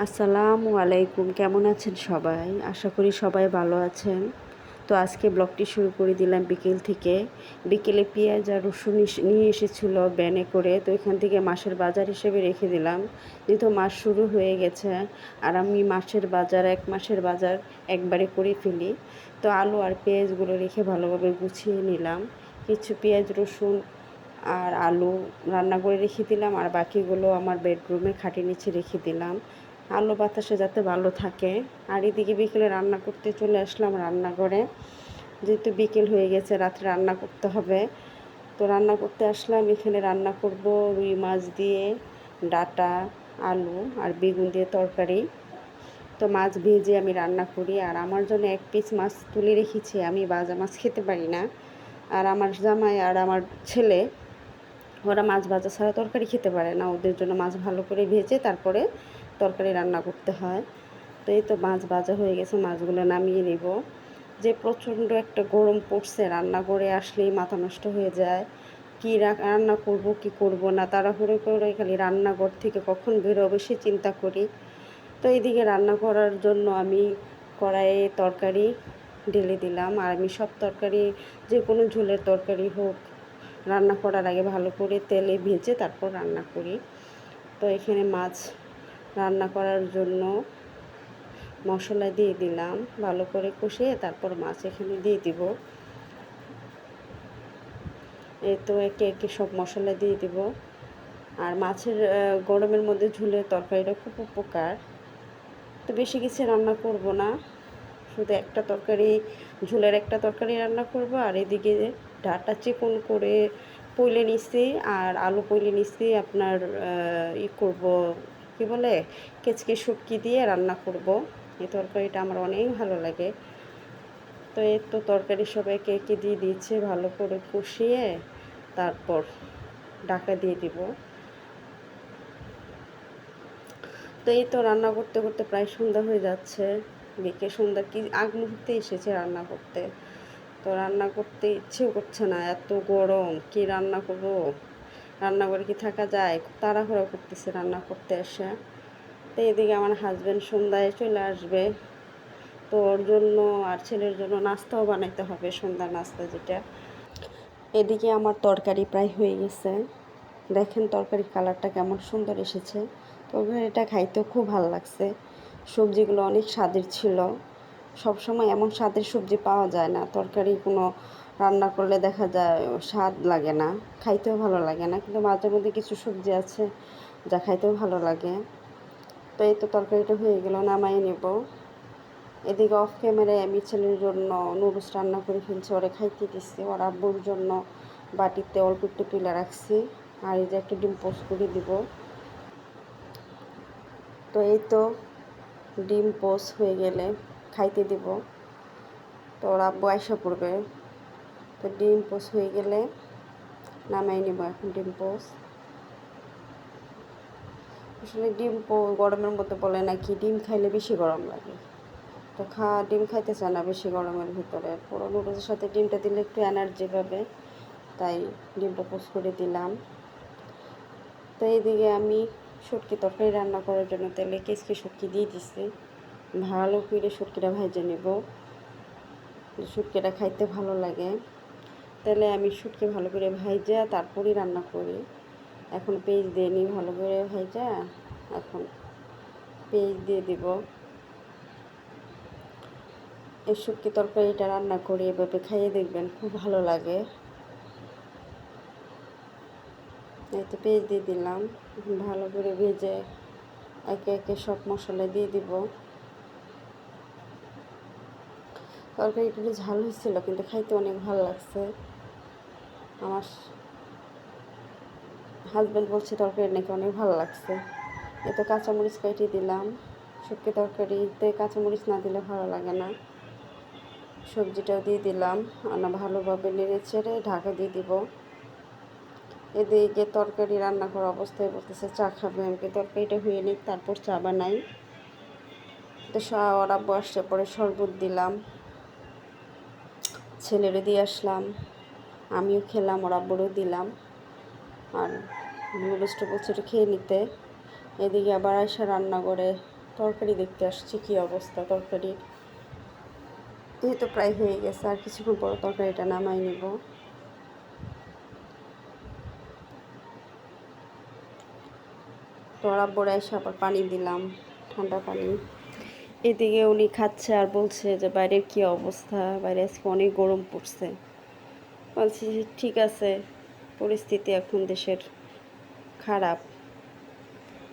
আসসালামু আলাইকুম, কেমন আছেন সবাই? আশা করি সবাই ভালো আছেন। তো আজকে ব্লগটি শুরু করে দিলাম বিকেল থেকে। বিকেলে পেঁয়াজ আর রসুন নিয়ে এসেছিল ভ্যানে করে, তো এখান থেকে মাছের বাজার হিসেবে রেখে দিলাম। যেহেতু মাস শুরু হয়ে গেছে আর আমি মাছের বাজার, এক মাসের বাজার একবারে করে ফেলি। তো আলু আর পেঁয়াজগুলো রেখে ভালোভাবে গুছিয়ে নিলাম। কিছু পেঁয়াজ রসুন আর আলু রান্না করে রেখে দিলাম, আর বাকিগুলো আমার বেডরুমে খাটের নিচে রেখে দিলাম আলো বাতাসে যাতে ভালো থাকে। আর এদিকে বিকেলে রান্না করতে চলে আসলাম রান্নাঘরে, যেহেতু বিকেল হয়ে গেছে, রাত্রে রান্না করতে হবে। তো রান্না করতে আসলাম, এখানে রান্না করব রুই মাছ দিয়ে ডাঁটা, আলু আর বেগুন দিয়ে তরকারি। তো মাছ ভেজে আমি রান্না করি, আর আমার জন্য এক পিস মাছ তুলে রেখেছি, আমি ভাজা মাছ খেতে পারি না। আর আমার জামাই আর আমার ছেলে, ওরা মাছ ভাজা ছাড়া তরকারি খেতে পারে না, ওদের জন্য মাছ ভালো করে ভেজে তারপরে তরকারি রান্না করতে হয়। তো এই তো মাছ ভাজা হয়ে গেছে, মাছগুলো নামিয়ে নেব। যে প্রচণ্ড একটা গরম পড়ছে, রান্না করে আসলেই মাথা নষ্ট হয়ে যায়। কী রান্না করব কি করব না, তাড়াহুড়ো করে খালি রান্নাঘর থেকে কখন বেরোবে সে চিন্তা করি। তো এইদিকে রান্না করার জন্য আমি কড়াইয়ে তরকারি ঢেলে দিলাম। আর আমি সব তরকারি, যে কোনো ঝোলের তরকারি হোক, রান্না করার আগে ভালো করে তেলে ভেজে তারপর রান্না করি। তো এখানে মাছ রান্না করার জন্য মশলা দিয়ে দিলাম, ভালো করে কষিয়ে তারপর মাছ এখানে দিয়ে দিব। এই তো একে একে সব মশলা দিয়ে দিব। আর মাছের গরমের মধ্যে ঝোলের তরকারিটা খুব উপকার। তো বেশি কিছু রান্না করব না, শুধু একটা তরকারি, ঝোলের একটা তরকারি রান্না করব। আর এদিকে ডাঁটা চিকন করে পইলে নিচ্ছি, আর আলু পইলে নিচ্ছি আপনার করব, কি বলে, কেচকে শুটকি দিয়ে রান্না করব। এই তরকারিটা আমার অনেক ভালো লাগে। তো এই তো তরকারি সবাইকে একে দিয়ে দিয়েছে, ভালো করে কষিয়ে তারপর ঢাকা দিয়ে দিব। তো এই তো রান্না করতে করতে প্রায় সন্ধ্যা হয়ে যাচ্ছে। সন্ধ্যা কি আগ মুহূর্তে এসেছে রান্না করতে। তো রান্না করতে ইচ্ছেও করছে না, এত গরম, কি রান্না করব, রান্না করে কি থাকা যায়, তাড়াহুড়ো করতেছে রান্না করতে এসে। তো এদিকে আমার হাজব্যান্ড সন্ধ্যায় চলে আসবে, তো ওর জন্য আর ছেলের জন্য নাস্তাও বানাইতে হবে, সন্ধ্যার নাস্তা যেটা। এদিকে আমার তরকারি প্রায় হয়ে গেছে, দেখেন তরকারির কালারটা কেমন সুন্দর এসেছে। তরকারিটা খাইতেও খুব ভালো লাগছে, সবজিগুলো অনেক স্বাদের ছিল। সব সময় এমন স্বাদের সবজি পাওয়া যায় না, তরকারি কোনো রান্না করলে দেখা যায় স্বাদ লাগে না, খাইতেও ভালো লাগে না, কিন্তু মাঝে মধ্যে কিছু সবজি আছে যা খাইতেও ভালো লাগে। তো এই তো তরকারিটা হয়ে গেল, নামাই নেব। এদিকে অফ ক্যামেরায় আমি ছেলের জন্য নুডলস রান্না করে ফেলছি, ওরা খাইতে দিচ্ছি। ওর আব্বুর জন্য বাটিতে অল্প একটু তুলে রাখছি, আর এই যে একটা ডিম পোস্ট করে দিব। তো এই তো ডিম পোস্ট হয়ে গেলে খাইতে দিব, তো ওর আব্বু আইসা পড়বে। তো ডিম পোস্ট হয়ে গেলে নামাই নেব এখন ডিম পোস্ট। আসলে গরমের মধ্যে বলে নাকি ডিম খাইলে বেশি গরম লাগে, তো ডিম খাইতে চায় না বেশি গরমের ভিতরে। পুরো নুডলসের সাথে ডিমটা দিলে একটু এনার্জি পাবে, তাই ডিমটা পোস্ট করে দিলাম। তো এইদিকে আমি শুটকি তরকারি রান্না করার জন্য তেলে কেচকি শুটকি দিয়ে দিছি, ভালো করে শুটকিটা ভেজে নেব, শুটকিটা খাইতে ভালো লাগে। তেলে আমি শুটকি ভালো করে ভেজে তারপরেই রান্না করি। এখন পেঁয়াজ দিয়ে নিই ভালো করে ভেজে, এখন পেঁয়াজ দিয়ে দিব। এই শুটকি তরকারিটা রান্না করে এভাবে খাইয়ে দেখবেন, খুব ভালো লাগে। এই তো পেঁয়াজ দিয়ে দিলাম, ভালো করে ভেজে একে একে সব মশলা দিয়ে দিব। তরকারিটা একটু ঝাল হয়েছিল, কিন্তু খাইতে অনেক ভালো লাগছে। আমার হাজব্যান্ড বলছে তরকারি নাকি অনেক ভালো লাগছে। এই তো কাঁচামরিচ কেটে দিলাম, শুটকি তরকারিতে কাঁচামরিচ না দিলে ভালো লাগে না। সবজিটাও দিয়ে দিলাম, ভালোভাবে নেড়ে চেড়ে ঢাকা দিয়ে দিব। এদিকে তরকারি রান্না করা অবস্থায় বলতেছে চা খাবে, আমাকে তরকারিটা হয়ে নিই তারপর চা বানাই। তো ওর আব্বু আসছে, পরে শরবত দিলাম, ছেলেরও দিয়ে আসলাম, আমিও খেলাম, ওর আব্বুরও দিলাম। আর নুডলসটা বলছে একটু খেয়ে নিতে। এদিকে আবার আইসা রান্না করে তরকারি দেখতে আসছি কি অবস্থা তরকারির। এই তো প্রায় হয়ে গেছে, আর কিছুক্ষণ পর তরকারিটা নামাই নেব। তো আব্বুর এসে আবার পানি দিলাম, ঠান্ডা পানি। এদিকে উনি খাচ্ছে আর বলছে যে বাইরের কি অবস্থা, বাইরে আজকে অনেক গরম পড়ছে। বলছি যে ঠিক আছে, পরিস্থিতি এখন দেশের খারাপ।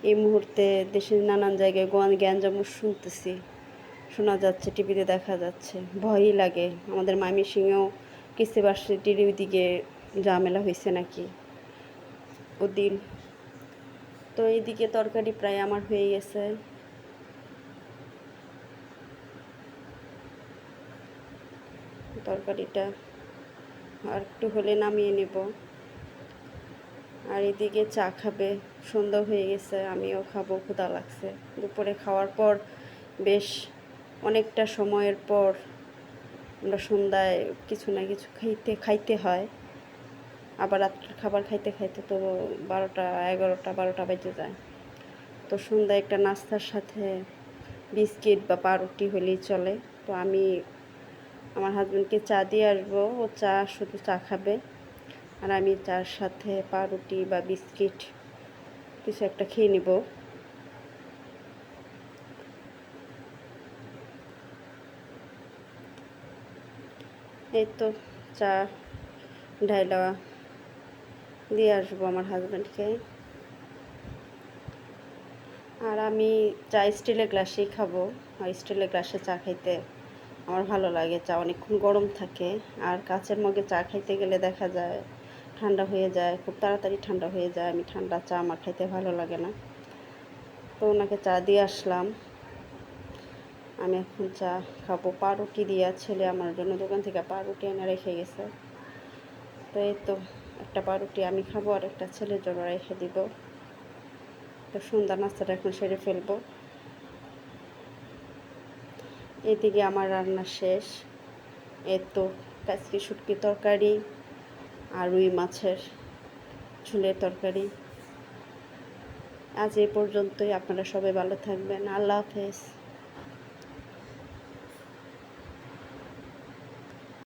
এই মুহূর্তে দেশের নানান জায়গায় গ্যাঞ্জাম শুনতেছি, শোনা যাচ্ছে, টিভিতে দেখা যাচ্ছে, ভয়ই লাগে। আমাদের ময়মনসিংহেও কিস্তি ভার্সিটির ওইদিকে ঝামেলা হয়েছে নাকি ওদিন। তো এইদিকে তরকারি প্রায় আমার হয়ে গেছে। তরকারিটা আর একটু হলে নামিয়ে নেব। আর এদিকে চা খাবে, সন্ধ্যা হয়ে গেছে, আমিও খাবো, ক্ষুধা লাগছে। দুপুরে খাওয়ার পর বেশ অনেকটা সময়ের পর আমরা সন্ধ্যায় কিছু না কিছু খাইতে হয়। আবার রাত্রের খাবার খাইতে খাইতে তো 12টা 11টা 12টা বেজে যায়। তো সন্ধ্যায় একটা নাস্তার সাথে বিস্কিট বা পাউরুটি হলেই চলে। তো আমি আমার হাজব্যান্ডকে চা দিয়ে আসবো, ও শুধু চা খাবে, আর আমি চার সাথে পাউরুটি বা বিস্কিট কিছু একটা খেয়ে নিব। এই তো চা ঢাইলা দিয়ে আসবো আমার হাজব্যান্ডকে। আর আমি চা স্টিলের গ্লাসেই খাবো, আর স্টিলের গ্লাসে চা খাইতে আমার ভালো লাগে। চা অনেকক্ষণ গরম থাকে, আর কাচের মগে চা খাইতে গেলে দেখা যায় ঠান্ডা হয়ে যায়, খুব তাড়াতাড়ি ঠান্ডা হয়ে যায়। আমি ঠান্ডা চা আমার খাইতে ভালো লাগে না। তো ওনাকে চা দিয়ে আসলাম, আমি এখন চা খাবো। পাউরুটি দিয়া ছেলে আমার জন্য দোকান থেকে পাউরুটি এনে রেখে গেছে। তো এই তো একটা পাউরুটি আমি খাবো, আর একটা ছেলের জন্য রেখে দিব। তো সন্ধ্যা নাস্তাটা এখন সেরে ফেলবো। এদিকে আমার রান্না শেষ। এই তো কাচকি শুটকি তরকারি আর রুই মাছের ঝোলের তরকারি। আজ এই পর্যন্তই। আপনারা সবাই ভালো থাকবেন। আল্লাহ হাফেজ।